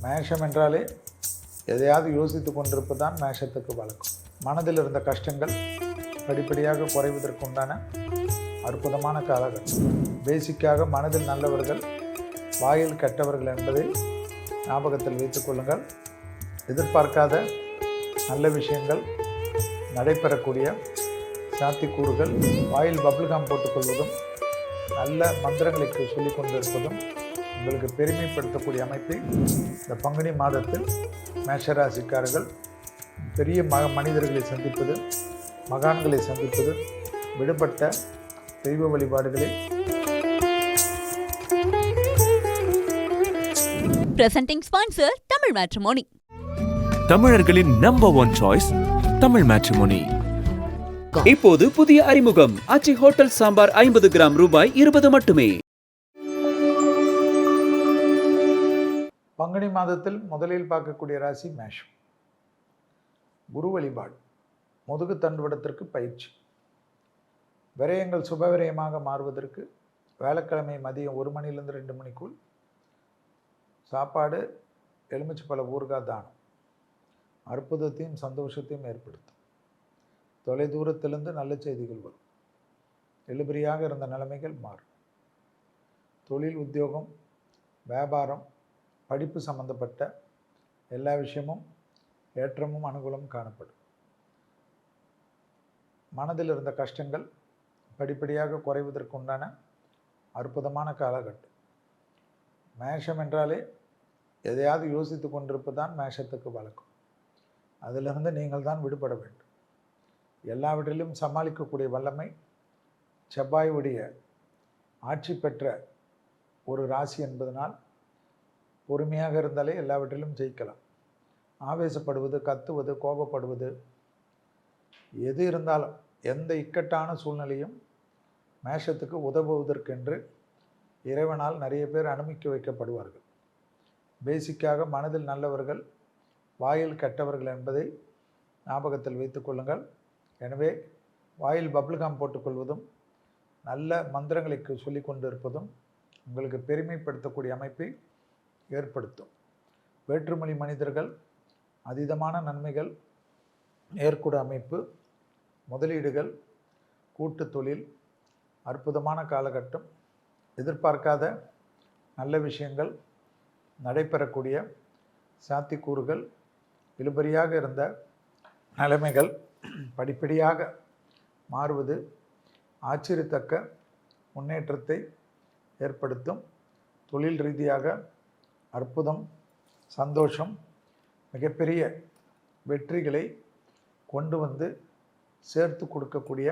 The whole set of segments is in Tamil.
மேஷம் என்றாலே எதையாவது யோசித்து கொண்டிருப்பது தான் மேஷத்துக்கு வழக்கம். மனதில் இருந்த கஷ்டங்கள் படிப்படியாக குறைவதற்கு உண்டான அற்புதமான காலகட்டம். பேசிக்காக மனதில் நல்லவர்கள் வாயில் கெட்டவர்கள் என்பதை ஞாபகத்தில் வைத்துக் கொள்ளுங்கள். எதிர்பார்க்காத நல்ல விஷயங்கள் நடைபெறக்கூடிய சாத்தியக்கூறுகள், வாயில் பபிள்காம் போட்டுக்கொள்வதும் நல்ல மந்திரங்களுக்கு சொல்லிக் கொண்டிருப்பதும் உங்களுக்கு பெருமைப்படுத்தக்கூடிய அமைப்பை இந்த பங்குனி மாதத்தில் மேஷராசிக்காரர்கள் பெரிய மனிதர்களை சந்திப்பது, மகான்களை சந்திப்பது, விடுபட்ட தெய்வ வழிபாடுகளை Presenting sponsor Tamil Matrimony. தமிழர்களின் நம்பர் 1 சாய்ஸ் தமிழ் மேட்ரிமோனி. இப்போது புதிய அறிமுகம் ஆச்சி ஹோட்டல் சாம்பார் 50 கிராம் ரூபாய் 20 மட்டுமே. பங்குனி மாதத்தில் முதலில் பார்க்கக்கூடிய ராசி மேஷம். குரு வழிபாடு, முதுகு தண்டுவடத்திற்கு பயிற்சி. விரயங்கள் சுபவிரயமாக மாறுவதற்கு வேலைக்கிழமை மதியம் 1 மணிலிருந்து 2 மணிக்குள் சாப்பாடு, எலுமிச்சைப்பழ ஊறுகாய் தானம் அற்புதத்தையும் சந்தோஷத்தையும் ஏற்படுத்தும். தொலைதூரத்திலிருந்து நல்ல செய்திகள் வரும். இழுபறியாக இருந்த நிலைமைகள் மாறும். தொழில், உத்தியோகம், வியாபாரம், படிப்பு சம்பந்தப்பட்ட எல்லா விஷயமும் ஏற்றமும் அனுகூலமும் காணப்படும். மனதில் இருந்த கஷ்டங்கள் படிப்படியாக குறைவதற்கு உண்டான அற்புதமான காலகட்டம். மேஷம் என்றாலே எதையாவது யோசித்து கொண்டிருப்பது தான் மேஷத்துக்கு வழக்கம். அதிலிருந்து நீங்கள் தான் விடுபட வேண்டும். எல்லாவற்றிலும் சமாளிக்கக்கூடிய வல்லமை செவ்வாயுடைய ஆட்சி பெற்ற ஒரு ராசி என்பதனால் பொறுமையாக இருந்தாலே எல்லாவற்றிலும் ஜெயிக்கலாம். ஆவேசப்படுவது, கத்துவது, கோபப்படுவது, எது இருந்தாலும் எந்த இக்கட்டான சூழ்நிலையும் மேஷத்துக்கு உதவுவதற்கென்று இறைவனால் நிறைய பேர் அனுமதிக்க வைக்கப்படுவார்கள். பேசிக்காக மனதில் நல்லவர்கள் வாயில் கெட்டவர்கள் என்பதை ஞாபகத்தில் வைத்துக் கொள்ளுங்கள். எனவே வாயில் பபிள்காம் போட்டுக்கொள்வதும் நல்ல மந்திரங்களுக்கு சொல்லி கொண்டு இருப்பதும் உங்களுக்கு பெருமைப்படுத்தக்கூடிய அமைப்பை ஏற்படுத்தும். வேற்றுமொழி மனிதர்கள் அதீதமான நன்மைகள் ஏற்கூட அமைப்பு, முதலீடுகள், கூட்டு தொழில் அற்புதமான காலகட்டம். எதிர்பார்க்காத நல்ல விஷயங்கள் நடைபெறக்கூடிய சாத்தியக்கூறுகள், இழுபறியாக இருந்த நிலைமைகள் படிப்படியாக மாறுவது ஆச்சரியத்தக்க முன்னேற்றத்தை ஏற்படுத்தும். தொழில் ரீதியாக அற்புதம், சந்தோஷம், மிகப்பெரிய வெற்றிகளை கொண்டு வந்து சேர்த்து கொடுக்கக்கூடிய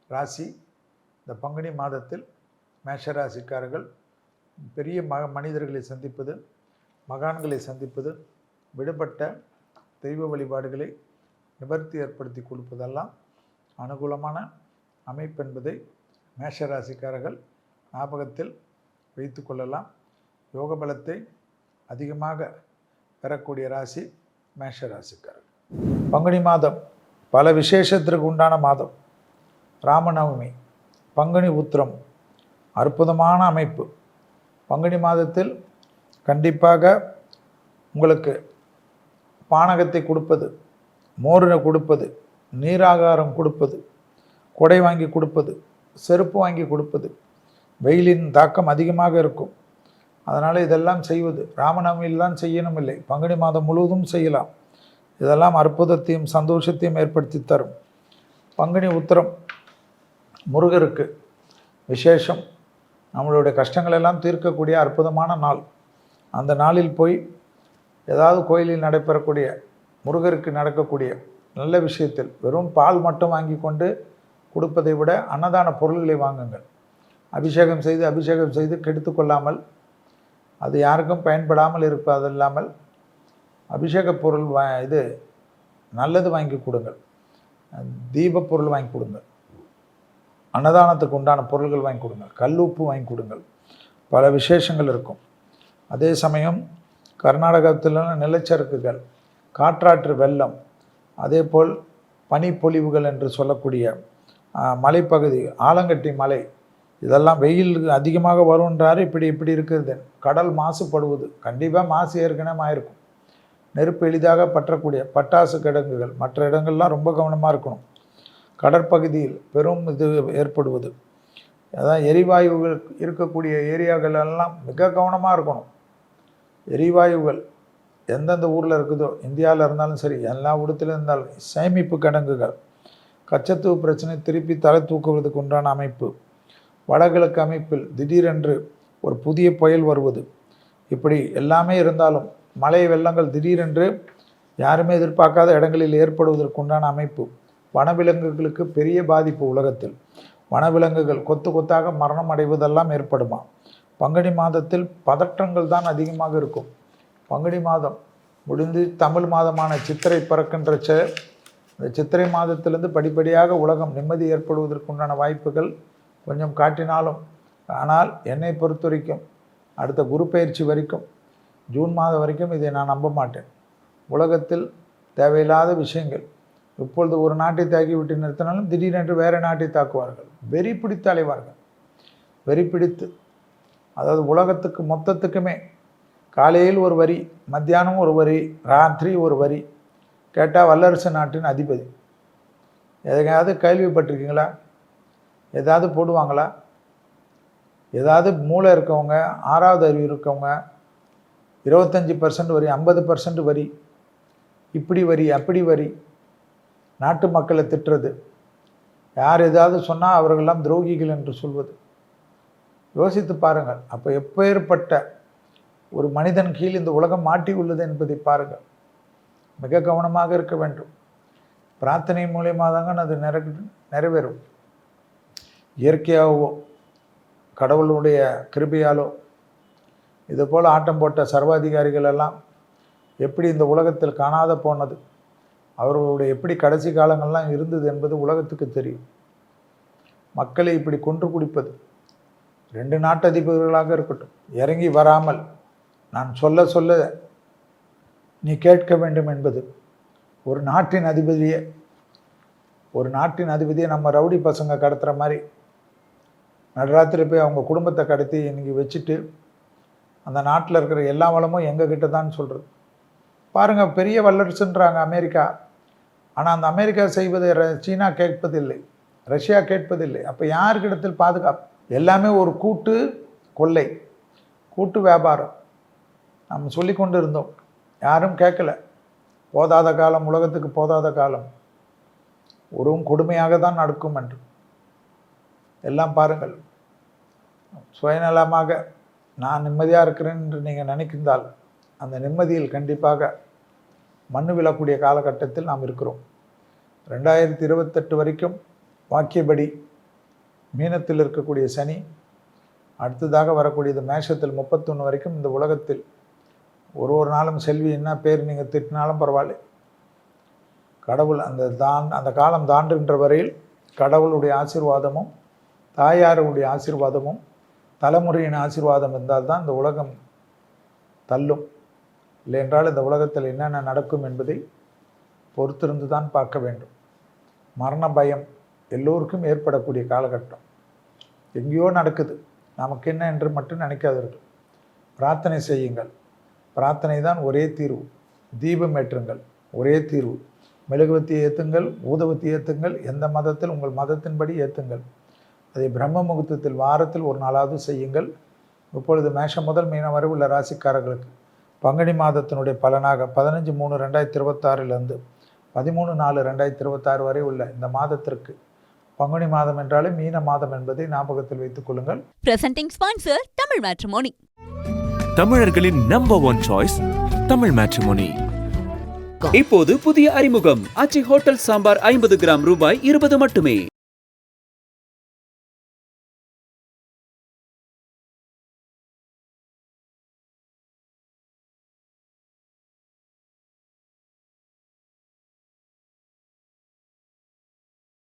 ராசி இந்த பங்குனி மாதத்தில் மேஷராசிக்காரர்கள். பெரிய மனிதர்களை சந்திப்பது, மகான்களை சந்திப்பது, விடுபட்ட தெய்வ வழிபாடுகளை நிவர்த்தி ஏற்படுத்தி கொடுப்பதெல்லாம் அனுகூலமான அமைப்பு என்பதை மேஷராசிக்காரர்கள் ஞாபகத்தில் வைத்து கொள்ளலாம். யோக பலத்தை அதிகமாக பெறக்கூடிய ராசி மேஷராசிக்காரர்கள். பங்குனி மாதம் பல விசேஷத்திற்கு உண்டான மாதம். ராமநவமி, பங்குனி உத்திரம் அற்புதமான அமைப்பு. பங்குனி மாதத்தில் கண்டிப்பாக உங்களுக்கு பானகத்தை கொடுப்பது, மோரை கொடுப்பது, நீராகாரம் கொடுப்பது, கொடை வாங்கி கொடுப்பது, செருப்பு வாங்கி கொடுப்பது, வெயிலின் தாக்கம் அதிகமாக இருக்கும். அதனால் இதெல்லாம் செய்வது ராமநவமியில் தான் செய்யணும் இல்லை, பங்குனி மாதம் முழுவதும் செய்யலாம். இதெல்லாம் அற்புதத்தையும் சந்தோஷத்தையும் ஏற்படுத்தி தரும். பங்குனி உத்திரம் முருகருக்கு விசேஷம். நம்மளுடைய கஷ்டங்கள் எல்லாம் தீர்க்கக்கூடிய அற்புதமான நாள். அந்த நாளில் போய் ஏதாவது கோயிலில் நடைபெறக்கூடிய முருகருக்கு நடக்கக்கூடிய நல்ல விஷயத்தில் வெறும் பால் மட்டும் வாங்கி கொண்டு கொடுப்பதை விட அன்னதான பொருள்களை வாங்குங்கள். அபிஷேகம் செய்து கெடுத்து கொள்ளாமல், அது யாருக்கும் பயன்படாமல் இருப்பதில்லாமல் அபிஷேக பொருள் இது நல்லது வாங்கி கொடுங்கள். தீப பொருள் வாங்கி கொடுங்கள். அன்னதானத்துக்கு உண்டான பொருள்கள் வாங்கி கொடுங்கள். கல்லுப்பு வாங்கி கொடுங்கள். பல விசேஷங்கள் இருக்கும். அதே சமயம் கர்நாடகத்தில் நிலச்சறுக்குகள், காற்றாற்று வெள்ளம், அதே போல் பனிப்பொழிவுகள் என்று சொல்லக்கூடிய மலைப்பகுதி, ஆலங்கட்டி மலை, இதெல்லாம் வெயில் அதிகமாக வரும்ன்றாரு. இப்படி இருக்குது. கடல் மாசுபடுவது கண்டிப்பாக மாசு ஏற்கனவே ஆயிருக்கும். நெருப்பு எளிதாக பற்றக்கூடிய பட்டாசு கிடங்குகள், மற்ற இடங்கள்லாம் ரொம்ப கவனமாக இருக்கணும். கடற்பகுதியில் பெரும் இது ஏற்படுவது, அதான் எரிவாயுகள் இருக்கக்கூடிய ஏரியாக்கள் எல்லாம் மிக கவனமாக இருக்கணும். எரிவாயுகள் எந்தெந்த ஊரில் இருக்குதோ, இந்தியாவில் இருந்தாலும் சரி, எல்லா இடத்துலையும் இருந்தாலும் சேமிப்பு கிடங்குகள், கச்சத்தீவு பிரச்சனை திருப்பி தலை தூக்குவதற்கு உண்டான அமைப்பு, வடகிழக்கு அமைப்பில் திடீரென்று ஒரு புதிய புயல் வருவது, இப்படி எல்லாமே இருந்தாலும் மழை வெள்ளங்கள் திடீரென்று யாருமே எதிர்பார்க்காத இடங்களில் ஏற்படுவதற்கு உண்டான அமைப்பு, வனவிலங்குகளுக்கு பெரிய பாதிப்பு. உலகத்தில் வனவிலங்குகள் கொத்து கொத்தாக மரணம் அடைவதெல்லாம் ஏற்படுமா? பங்குனி மாதத்தில் பதற்றங்கள் தான் அதிகமாக இருக்கும். பங்குனி மாதம் முடிந்து தமிழ் மாதமான சித்திரை பிறக்கின்ற இந்த சித்திரை மாதத்திலிருந்து படிப்படியாக உலகம் நிம்மதி ஏற்படுவதற்குண்டான வாய்ப்புகள் கொஞ்சம் காட்டினாலும், ஆனால் என்னை பொறுத்த வரைக்கும் அடுத்த குரு பயிற்சி வரைக்கும், ஜூன் மாதம் வரைக்கும் இதை நான் நம்ப மாட்டேன். உலகத்தில் தேவையில்லாத விஷயங்கள், இப்பொழுது ஒரு நாட்டை தாக்கி விட்டு நிறுத்தினாலும் திடீரென்று வேறு நாட்டை தாக்குவார்கள். வெறி பிடித்து அலைவார்கள். வெறி பிடித்து, அதாவது உலகத்துக்கு மொத்தத்துக்குமே காலையில் ஒரு வரி, மத்தியானம் ஒரு வரி, ராத்திரி ஒரு வரி. கேட்டால் வல்லரசு நாட்டின் அதிபதி. எதையாவது கேள்விப்பட்டிருக்கீங்களா? ஏதாவது போடுவாங்களா? ஏதாவது மூளை இருக்கவங்க, 6வது அறிவு இருக்கவங்க 25% வரி, 50% வரி, இப்படி வரி அப்படி வரி, நாட்டு மக்களை திட்டுறது, யார் ஏதாவது சொன்னால் அவர்களெல்லாம் துரோகிகள் என்று சொல்வது. யோசித்து பாருங்கள். அப்போ எப்பேற்பட்ட ஒரு மனிதன் கீழ் இந்த உலகம் மாட்டி உள்ளது என்பதை பாருங்கள். மிக கவனமாக இருக்க வேண்டும். பிரார்த்தனை மூலியமாக தாங்க அது நிறைவேறும். இயற்கையாகவோ கடவுளுடைய கிருபையாலோ இதுபோல் ஆட்டம் போட்ட சர்வாதிகாரிகள் எல்லாம் எப்படி இந்த உலகத்தில் காணாத போனது, அவர்களுடைய எப்படி கடைசி காலங்கள்லாம் இருந்தது என்பது உலகத்துக்கு தெரியும். மக்களை இப்படி கொன்று குடிப்பது, 2 நாட்டு அதிபர்களாக இருக்கட்டும், இறங்கி வராமல் நான் சொல்ல சொல்ல நீ கேட்க வேண்டும் என்பது, ஒரு நாட்டின் அதிபதியை நம்ம ரவுடி பசங்க கடத்துகிற மாதிரி நடுராத்திரி போய் அவங்க குடும்பத்தை கடத்தி இன்றைக்கி வச்சுட்டு அந்த நாட்டில் இருக்கிற எல்லா வளமும் எங்கள் கிட்ட தான் சொல்கிறது. பாருங்கள், பெரிய வல்லரசுன்றாங்க அமெரிக்கா. ஆனால் அந்த அமெரிக்கா செய்வதை சீனா கேட்பதில்லை, ரஷ்யா கேட்பதில்லை. அப்போ யாருக்கிடத்தில் பாதுகாப்பு? எல்லாமே ஒரு கூட்டு கொள்ளை, கூட்டு வியாபாரம். நம்ம சொல்லி கொண்டு இருந்தோம், யாரும் கேட்கல. போதாத காலம், உலகத்துக்கு போதாத காலம், ஒருவும் கொடுமையாக தான் நடக்கும் என்று எல்லாம் பாருங்கள். சுயநலமாக நான் நிம்மதியாக இருக்கிறேன் என்று நீங்கள் நினைக்கின்றால் அந்த நிம்மதியில் கண்டிப்பாக மண்ணு விழக்கூடிய காலகட்டத்தில் நாம் இருக்கிறோம். 2028 வரைக்கும் வாக்கியபடி மீனத்தில் இருக்கக்கூடிய சனி, அடுத்ததாக வரக்கூடியது மேஷத்தில் 31 வரைக்கும் இந்த உலகத்தில் ஒரு நாளும் செல்வி என்ன பேர் நீங்கள் திட்டினாலும் பரவாயில்ல, கடவுள் அந்த காலம் தாண்டுகின்ற வரையில் கடவுளுடைய ஆசீர்வாதமும் தாயாருடைய ஆசீர்வாதமும் தலைமுறையின் ஆசீர்வாதம் இருந்தால் தான் இந்த உலகம் தள்ளும். இல்லை என்றால் இந்த உலகத்தில் என்னென்ன நடக்கும் என்பதை பொறுத்திருந்து தான் பார்க்க வேண்டும். மரண பயம் எல்லோருக்கும் ஏற்படக்கூடிய காலகட்டம். எங்கேயோ நடக்குது, நமக்கு என்ன என்று மட்டும் நினைக்காதீர்கள். பிரார்த்தனை செய்யுங்கள். பிரார்த்தனை தான் ஒரே தீர்வு. தீபம் ஏற்றுங்கள், ஒரே தீர்வு. மெழுகுவத்தி ஏற்றுங்கள், ஊதுவத்தி ஏற்றுங்கள், எந்த மதத்தில் உங்கள் மதத்தின்படி ஏற்றுங்கள். அதை பிரம்ம முகூர்த்தத்தில் வாரத்தில் ஒரு நாளாவது செய்யுங்கள். இப்பொழுது மேஷம் முதல் மீனம் வரை உள்ள ராசிக்காரர்களுக்கு பங்குனி மாதத்தினுடைய பலனாக 15/3/2026 13/4/2026 வரை உள்ள இந்த மாதத்திற்கு, பங்குனி மாதம் என்றாலே மீன மாதம் என்பதை ஞாபகத்தில் வைத்துக் கொள்ளுங்கள். Presenting sponsor Tamil matrimony. தமிழர்களின் நம்பர் 1 சாய்ஸ் தமிழ் மேட்ரிமோனி. இப்போது புதிய அறிமுகம் ஆச்சி ஹோட்டல் சாம்பார் 50 கிராம் ரூபாய் 20 மட்டுமே.